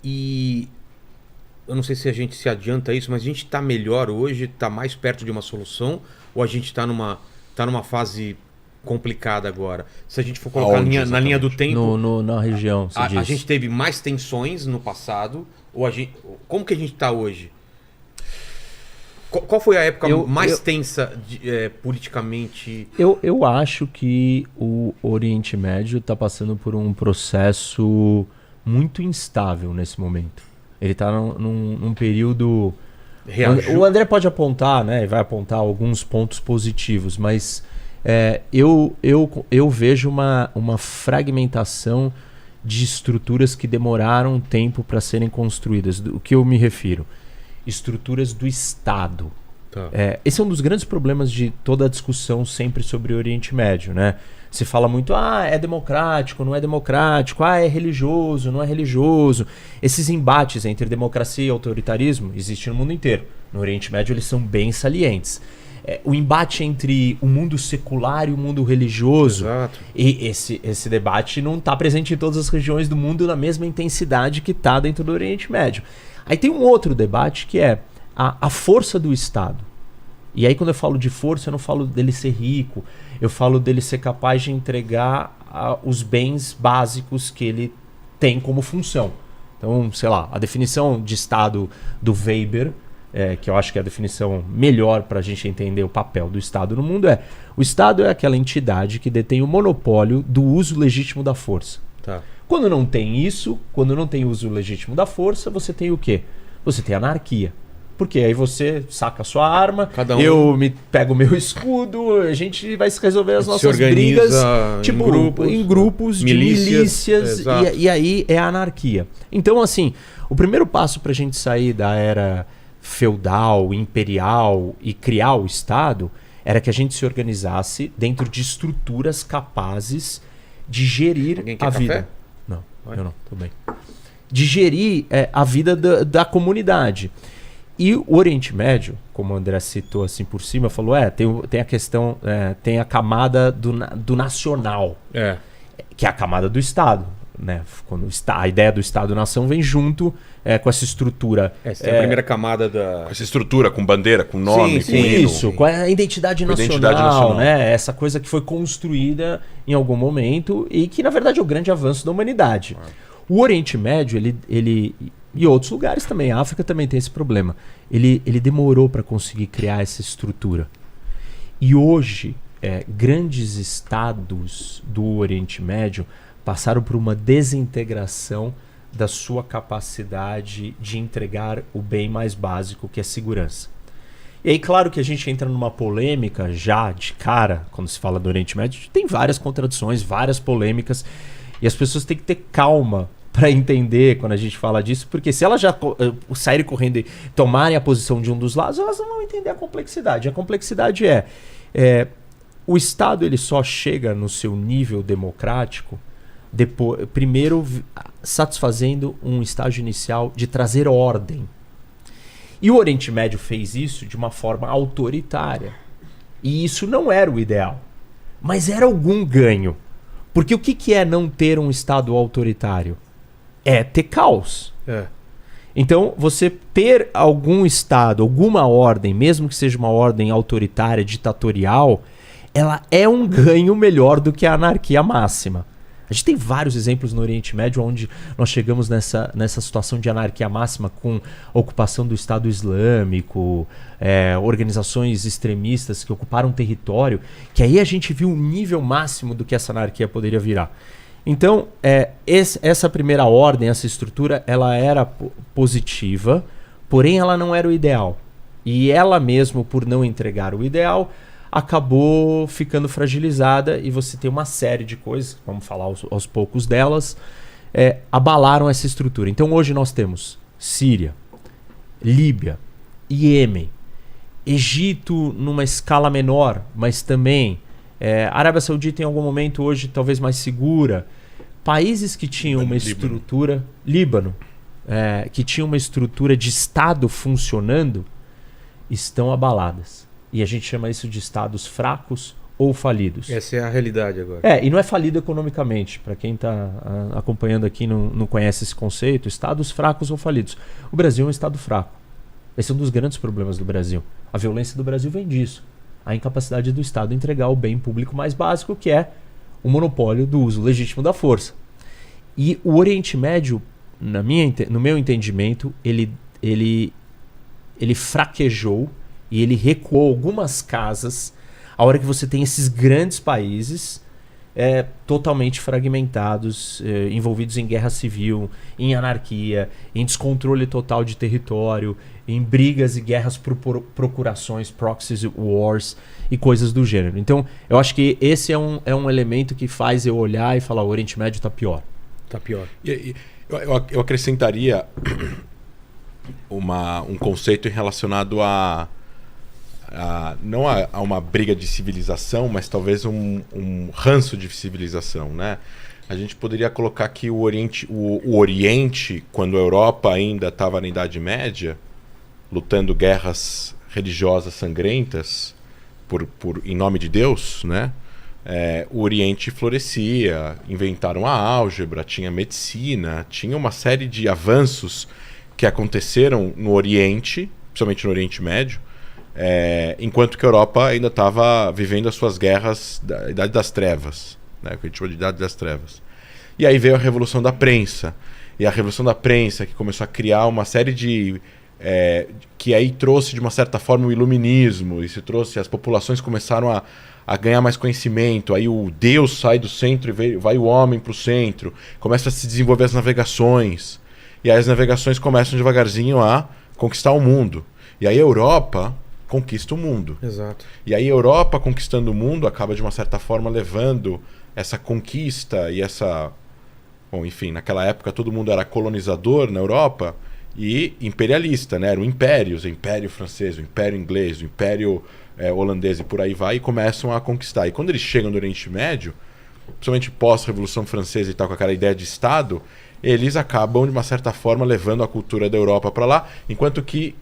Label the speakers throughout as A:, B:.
A: E eu não sei se a gente se adianta a isso, mas a gente está melhor hoje, está mais perto de uma solução, ou a gente tá numa fase complicada agora? Se a gente for colocar
B: Aonde
A: na linha do
B: exatamente?
A: tempo,
C: Na região, você
A: a gente
C: diz.
A: teve mais tensões no passado, ou a gente, como que a gente está hoje? Qual foi a época mais tensa politicamente?
C: Eu acho que o Oriente Médio está passando por um processo muito instável nesse momento. Ele está num período. O André pode apontar, né? Vai apontar alguns pontos positivos, mas eu vejo uma fragmentação de estruturas que demoraram tempo para serem construídas. O que eu me refiro? Estruturas do Estado.
A: Tá.
C: Esse é um dos grandes problemas de toda a discussão sempre sobre o Oriente Médio, né? Se fala muito, é democrático, não é democrático, é religioso, não é religioso. Esses embates entre democracia e autoritarismo existem no mundo inteiro. No Oriente Médio eles são bem salientes. O embate entre o mundo secular e o mundo religioso,
A: Exato.
C: e esse debate não está presente em todas as regiões do mundo na mesma intensidade que está dentro do Oriente Médio. Aí tem um outro debate que é a força do Estado. E aí quando eu falo de força, eu não falo dele ser rico, eu falo dele ser capaz de entregar os bens básicos que ele tem como função. Então, sei lá, a definição de Estado do Weber, que eu acho que é a definição melhor para a gente entender o papel do Estado no mundo, o Estado é aquela entidade que detém o monopólio do uso legítimo da força.
A: Tá.
C: Quando não tem isso, quando não tem uso legítimo da força, você tem o quê? Você tem anarquia. Porque aí você saca a sua arma, eu me pego o meu escudo, a gente vai se resolver as nossas brigas tipo, em grupos de milícias e aí é a anarquia. Então, assim, o primeiro passo para a gente sair da era feudal, imperial e criar o Estado era que a gente se organizasse dentro de estruturas capazes de gerir a vida.
A: Café?
C: Não, eu não, tô bem. De gerir a vida da comunidade. E o Oriente Médio, como o André citou assim por cima, falou, tem a questão, tem a camada do nacional, que é a camada do Estado. Né? Quando a ideia do Estado-nação vem junto com essa estrutura.
A: Essa é a primeira camada da...
B: Com essa estrutura, com bandeira, com nome,
C: sim,
B: com hino.
C: Isso, com a identidade nacional, né? Essa coisa que foi construída em algum momento e que, na verdade, é o grande avanço da humanidade. O Oriente Médio, ele e outros lugares também, a África também tem esse problema. Ele demorou para conseguir criar essa estrutura. E hoje, grandes estados do Oriente Médio passaram por uma desintegração da sua capacidade de entregar o bem mais básico, que é segurança. E aí, claro que a gente entra numa polêmica já de cara, quando se fala do Oriente Médio, tem várias contradições, várias polêmicas, e as pessoas têm que ter calma para entender quando a gente fala disso, porque se elas já saírem correndo e tomarem a posição de um dos lados, elas não vão entender a complexidade. A complexidade o Estado ele só chega no seu nível democrático primeiro satisfazendo um estágio inicial de trazer ordem. E o Oriente Médio fez isso de uma forma autoritária. E isso não era o ideal. Mas era algum ganho. Porque o que é não ter um Estado autoritário? É ter caos. Então, você ter algum Estado, alguma ordem, mesmo que seja uma ordem autoritária, ditatorial, ela é um ganho melhor do que a anarquia máxima. A gente tem vários exemplos no Oriente Médio onde nós chegamos nessa situação de anarquia máxima com a ocupação do Estado Islâmico, organizações extremistas que ocuparam território, que aí a gente viu o nível máximo do que essa anarquia poderia virar. Então, essa primeira ordem, essa estrutura, ela era positiva, porém ela não era o ideal. E ela mesmo, por não entregar o ideal, acabou ficando fragilizada e você tem uma série de coisas, vamos falar aos poucos delas, abalaram essa estrutura. Então hoje nós temos Síria, Líbia, Iêmen, Egito numa escala menor, mas também Arábia Saudita em algum momento hoje talvez mais segura, países que tinham uma estrutura, Líbano, que tinham uma estrutura de Estado funcionando, estão abaladas. E a gente chama isso de estados fracos ou falidos.
A: Essa é a realidade agora.
C: E não é falido economicamente. Para quem está acompanhando aqui e não conhece esse conceito, estados fracos ou falidos. O Brasil é um estado fraco. Esse é um dos grandes problemas do Brasil. A violência do Brasil vem disso. A incapacidade do Estado entregar o bem público mais básico, que é o monopólio do uso legítimo da força. E o Oriente Médio, no meu entendimento, ele fraquejou e ele recuou algumas casas a hora que você tem esses grandes países totalmente fragmentados, envolvidos em guerra civil, em anarquia, em descontrole total de território, em brigas e guerras por procurações, proxies wars e coisas do gênero. Então, eu acho que esse é um elemento que faz eu olhar e falar: o Oriente Médio está pior.
A: Está pior.
B: Eu acrescentaria um conceito relacionado não a uma briga de civilização, mas talvez um ranço de civilização, né? A gente poderia colocar que o Oriente, quando a Europa ainda estava na Idade Média, lutando guerras religiosas sangrentas em nome de Deus, né? O Oriente florescia, inventaram a álgebra, tinha medicina, tinha uma série de avanços que aconteceram no Oriente, principalmente no Oriente Médio, enquanto que a Europa ainda estava vivendo as suas guerras da Idade das Trevas, né, que a gente chama de Idade das Trevas. E aí veio a Revolução da Prensa, e a Revolução da Prensa que começou a criar uma série de... que aí trouxe de uma certa forma o iluminismo, as populações começaram a ganhar mais conhecimento, aí o Deus sai do centro e vai o homem para o centro, começa a se desenvolver as navegações, e aí as navegações começam devagarzinho a conquistar o mundo. E aí a Europa conquista o mundo.
A: Exato.
B: E aí a Europa conquistando o mundo acaba de uma certa forma levando essa conquista e essa... Bom, enfim, naquela época todo mundo era colonizador na Europa e imperialista, né? Eram impérios, o Império Francês, o Império Inglês, o Império holandês e por aí vai, e começam a conquistar. E quando eles chegam no Oriente Médio, principalmente pós-Revolução Francesa e tal, com aquela ideia de Estado, eles acabam de uma certa forma levando a cultura da Europa para lá, enquanto que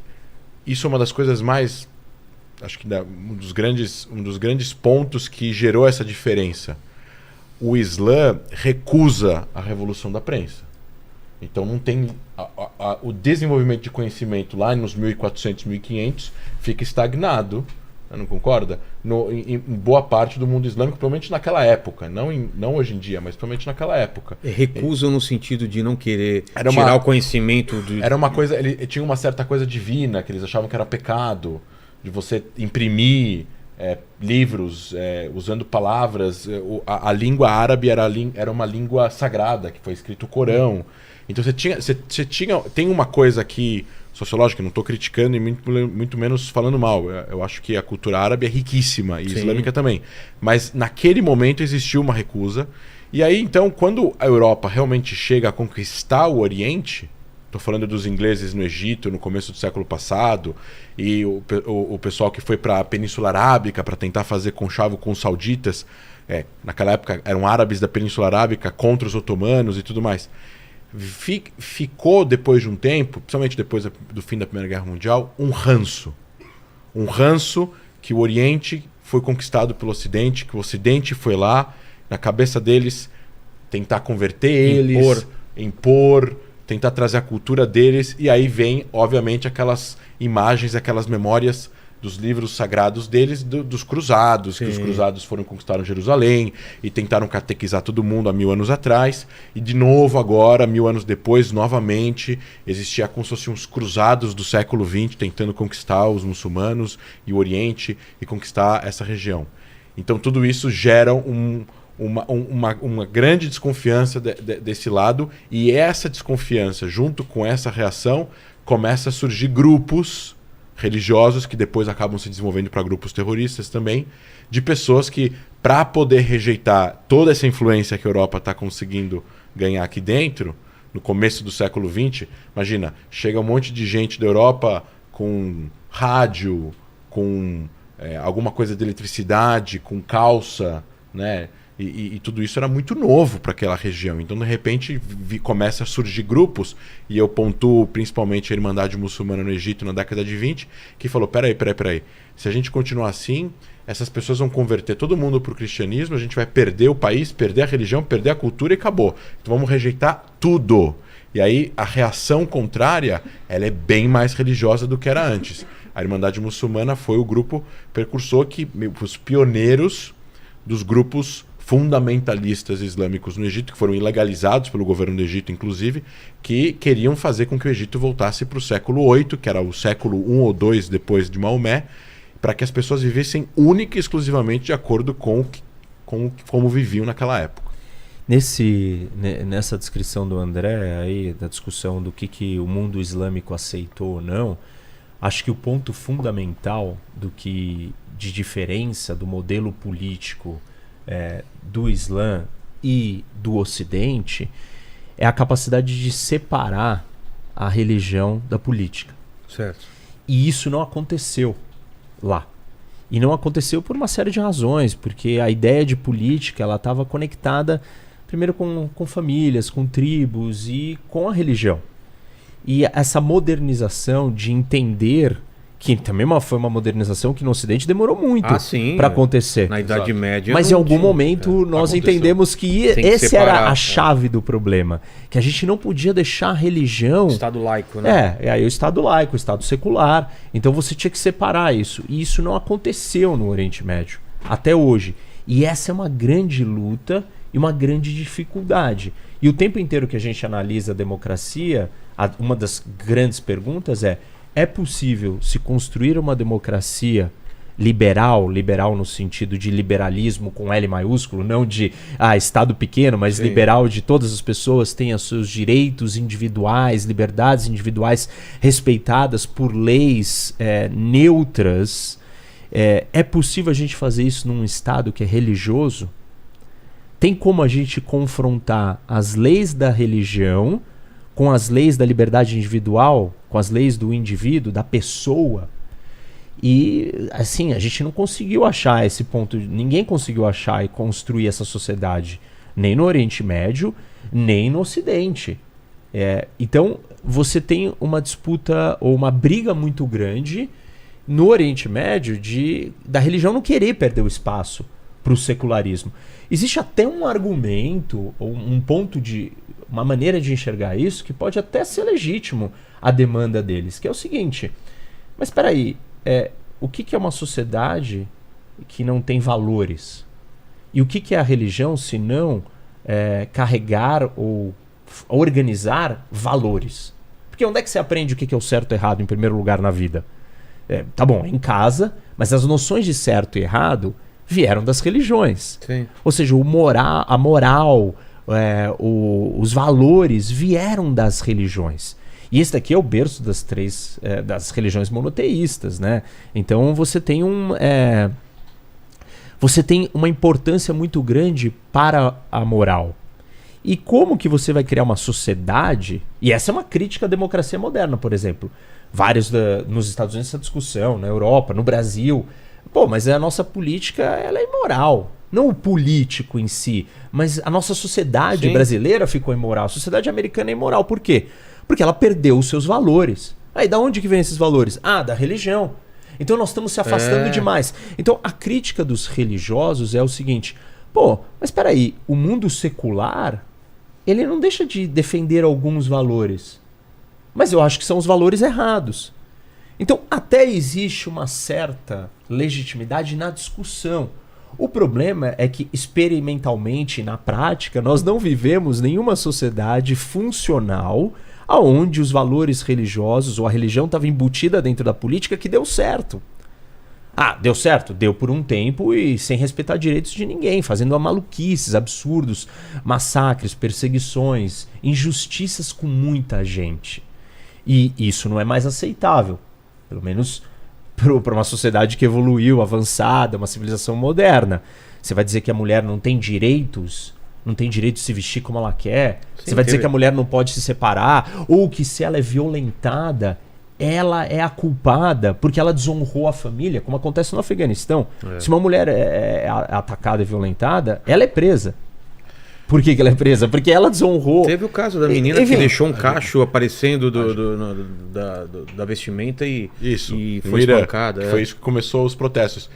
B: isso é uma das coisas mais... Acho que um dos grandes pontos que gerou essa diferença. O Islã recusa a Revolução da Prensa. Então não tem... o desenvolvimento de conhecimento lá nos 1400, 1500 fica estagnado, não concorda? Em boa parte do mundo islâmico, provavelmente naquela época. Não hoje em dia, mas provavelmente naquela época.
A: Recusam no sentido de não querer tirar o conhecimento...
B: Era uma coisa... Ele tinha uma certa coisa divina, que eles achavam que era pecado, de você imprimir livros usando palavras. A língua árabe era uma língua sagrada, que foi escrito o Corão. Então tem uma coisa aqui sociológica, não estou criticando e muito menos falando mal. Eu acho que a cultura árabe é riquíssima e islâmica também. Mas naquele momento existiu uma recusa. E aí, então, quando a Europa realmente chega a conquistar o Oriente, estou falando dos ingleses no Egito no começo do século passado, e o pessoal que foi para a Península Arábica para tentar fazer conchavo com os sauditas, naquela época eram árabes da Península Arábica contra os otomanos e tudo mais. Ficou, depois de um tempo, principalmente depois do fim da Primeira Guerra Mundial, um ranço. Um ranço que o Oriente foi conquistado pelo Ocidente, que o Ocidente foi lá, na cabeça deles, tentar converter eles, impor, tentar trazer a cultura deles, e aí vem, obviamente, aquelas imagens, aquelas memórias dos livros sagrados deles, dos cruzados, que os cruzados foram conquistar Jerusalém e tentaram catequizar todo mundo há 1000 anos atrás, e de novo agora, 1000 anos depois, novamente, existia como se fossem uns cruzados do século XX tentando conquistar os muçulmanos e o Oriente e conquistar essa região. Então tudo isso gera uma grande desconfiança desse lado, e essa desconfiança, junto com essa reação, começa a surgir grupos religiosos que depois acabam se desenvolvendo para grupos terroristas também, de pessoas que, para poder rejeitar toda essa influência que a Europa está conseguindo ganhar aqui dentro, no começo do século XX, imagina, chega um monte de gente da Europa com rádio, com alguma coisa de eletricidade, com calça, né? E tudo isso era muito novo para aquela região. Então, de repente, começa a surgir grupos, e eu pontuo principalmente a Irmandade Muçulmana no Egito na década de 20, que falou, peraí. Se a gente continuar assim, essas pessoas vão converter todo mundo para o cristianismo, a gente vai perder o país, perder a religião, perder a cultura e acabou. Então vamos rejeitar tudo. E aí a reação contrária, ela é bem mais religiosa do que era antes. A Irmandade Muçulmana foi o grupo precursor, os pioneiros dos grupos fundamentalistas islâmicos no Egito, que foram ilegalizados pelo governo do Egito, inclusive, que queriam fazer com que o Egito voltasse para o século VIII, que era o século I ou II depois de Maomé, para que as pessoas vivessem única e exclusivamente de acordo com como viviam naquela época.
C: Nessa descrição do André, aí, da discussão do que o mundo islâmico aceitou ou não, acho que o ponto fundamental de diferença do modelo político do Islã e do Ocidente é a capacidade de separar a religião da política.
A: Certo.
C: E isso não aconteceu lá. E não aconteceu por uma série de razões, porque a ideia de política ela estava conectada primeiro com famílias, com tribos e com a religião. E essa modernização de entender que também foi uma modernização que no Ocidente demorou muito para acontecer.
A: Na Idade Média.
C: Mas em algum momento nós entendemos que esse era a chave do problema. Que a gente não podia deixar a religião...
A: Estado laico, né?
C: Aí o Estado laico, o Estado secular. Então você tinha que separar isso. E isso não aconteceu no Oriente Médio, até hoje. E essa é uma grande luta e uma grande dificuldade. E o tempo inteiro que a gente analisa a democracia, uma das grandes perguntas é possível se construir uma democracia liberal no sentido de liberalismo com L maiúsculo, não de Estado pequeno, mas liberal de todas as pessoas têm os seus direitos individuais, liberdades individuais respeitadas por leis neutras. É possível a gente fazer isso num Estado que é religioso? Tem como a gente confrontar as leis da religião com as leis da liberdade individual, com as leis do indivíduo, da pessoa? E, assim, a gente não conseguiu achar esse ponto, ninguém conseguiu achar e construir essa sociedade, nem no Oriente Médio, nem no Ocidente. Então, você tem uma disputa ou uma briga muito grande no Oriente Médio da religião não querer perder o espaço para o secularismo. Existe até um argumento, ou uma maneira de enxergar isso, que pode até ser legítimo a demanda deles, que é o seguinte, mas espera aí, o que é uma sociedade que não tem valores? E o que é a religião se não carregar ou organizar valores? Porque onde é que você aprende o que é o certo e errado em primeiro lugar na vida? Tá bom, em casa, mas as noções de certo e errado vieram das religiões.
A: Sim.
C: Ou seja, a moral, os valores vieram das religiões. E esse daqui é o berço das religiões monoteístas, né? Então você tem uma importância muito grande para a moral. E como que você vai criar uma sociedade? E essa é uma crítica à democracia moderna, por exemplo. Nos Estados Unidos essa discussão, na Europa, no Brasil. Mas a nossa política ela é imoral. Não o político em si, mas a nossa sociedade brasileira ficou imoral. A sociedade americana é imoral. Por quê? Porque ela perdeu os seus valores. Aí, da onde que vem esses valores? Da religião. Então nós estamos se afastando demais. Então a crítica dos religiosos é o seguinte, mas espera aí, o mundo secular, ele não deixa de defender alguns valores. Mas eu acho que são os valores errados. Então até existe uma certa legitimidade na discussão. O problema é que experimentalmente, na prática, nós não vivemos nenhuma sociedade funcional onde os valores religiosos ou a religião estava embutida dentro da política que deu certo. Deu certo? Deu por um tempo e sem respeitar direitos de ninguém, fazendo maluquices, absurdos, massacres, perseguições, injustiças com muita gente. E isso não é mais aceitável, pelo menos para uma sociedade que evoluiu, avançada, uma civilização moderna. Você vai dizer que a mulher não tem direitos? Não tem direito de se vestir como ela quer? Você vai dizer que a mulher não pode se separar? Ou que se ela é violentada, ela é a culpada porque ela desonrou a família, como acontece no Afeganistão. Se uma mulher é atacada e violentada, ela é presa. Por que ela é presa? Porque ela desonrou.
A: Teve o caso da menina que deixou um cacho aparecendo da vestimenta e foi espancada.
B: Foi isso que começou os protestos.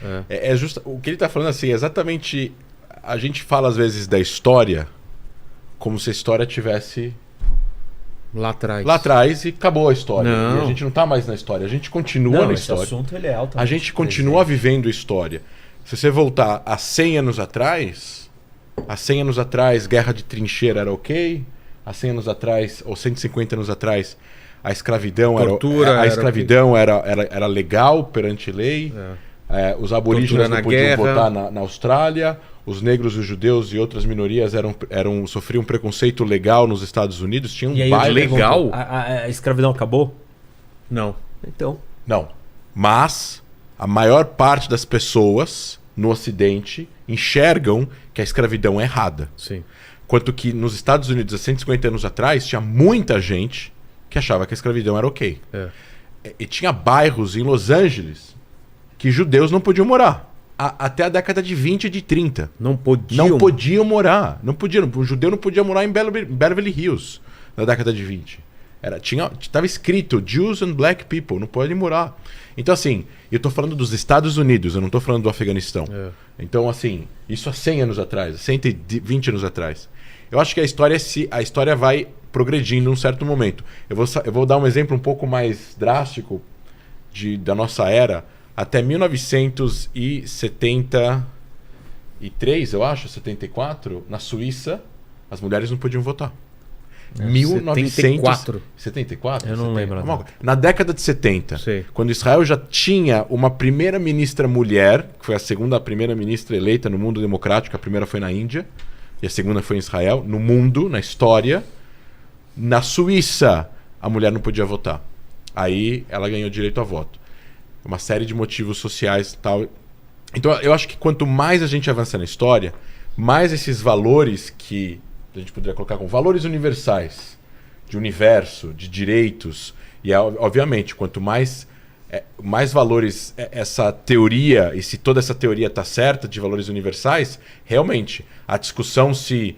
B: O que ele está falando assim, exatamente. A gente fala às vezes da história como se a história tivesse
A: lá
B: atrás e acabou a história.
A: Não.
B: E a gente não está mais na história, a gente continua na história.
C: Esse assunto, ele é altamente
B: a gente continua vivendo a história. Se você voltar a 100 anos atrás, guerra de trincheira era ok. Há 100 anos atrás, ou 150 anos atrás, a escravidão era legal perante lei. Os aborígenes não podiam votar na Austrália. Os negros, os judeus e outras minorias sofriam preconceito legal nos Estados Unidos. Tinha um bairro
A: legal.
C: A escravidão acabou?
A: Não.
C: Então.
B: Não. Mas a maior parte das pessoas no Ocidente enxergam que a escravidão é errada.
A: Sim.
B: Quanto que nos Estados Unidos, há 150 anos atrás, tinha muita gente que achava que a escravidão era ok. E tinha bairros em Los Angeles que judeus não podiam morar. Até a década de 20 e de 30.
A: Não podiam
B: morar. Não podiam. O judeu não podia morar em Beverly Hills na década de 20. Estava escrito Jews and Black people, não podem morar. Então, assim, eu estou falando dos Estados Unidos, eu não estou falando do Afeganistão. Então, assim, isso há 100 anos atrás, 120 anos atrás. Eu acho que a história vai progredindo em um certo momento. Eu vou dar um exemplo um pouco mais drástico da nossa era. Até 1973, eu acho, 74, na Suíça, as mulheres não podiam votar.
A: 1974?
B: 74?
C: Eu não lembro.
B: Na década de 70, quando Israel já tinha uma primeira-ministra mulher, que foi a segunda primeira-ministra eleita no mundo democrático, a primeira foi na Índia, e a segunda foi em Israel, no mundo, na história, na Suíça, a mulher não podia votar. Aí ela ganhou direito a voto. Uma série de motivos sociais e tal. Então eu acho que quanto mais a gente avança na história, mais esses valores que a gente poderia colocar como valores universais, de universo, de direitos, e obviamente, quanto mais valores essa teoria, e se toda essa teoria está certa de valores universais, realmente, a discussão se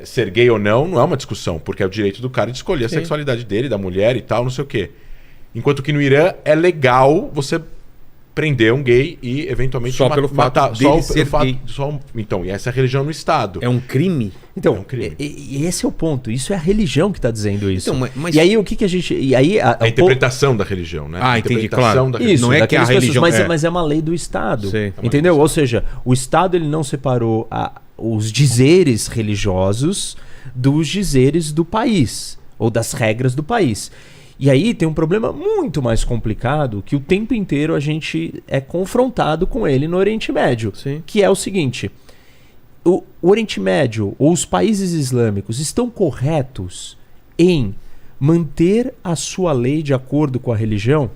B: ser gay ou não é uma discussão, porque é o direito do cara de escolher a sexualidade dele, da mulher e tal, não sei o quê. Enquanto que no Irã é legal você prender um gay e eventualmente
A: só pelo fato dele ser gay.
B: Então, e essa é a religião no Estado.
A: É um crime?
C: Então,
B: é um crime.
C: E esse é o ponto. Isso é a religião que está dizendo isso.
A: Então, mas...
C: E aí o que a gente... E aí,
B: a interpretação da religião, né?
A: Entendi, claro.
C: Isso,
A: não é que a religião...
C: Mas é uma lei do Estado.
A: Sim.
C: Entendeu? Ou seja, o Estado ele não separou os dizeres religiosos dos dizeres do país, ou das regras do país. E aí tem um problema muito mais complicado que o tempo inteiro a gente é confrontado com ele no Oriente Médio.
A: Sim.
C: Que é o seguinte: o Oriente Médio ou os países islâmicos estão corretos em manter a sua lei de acordo com a religião?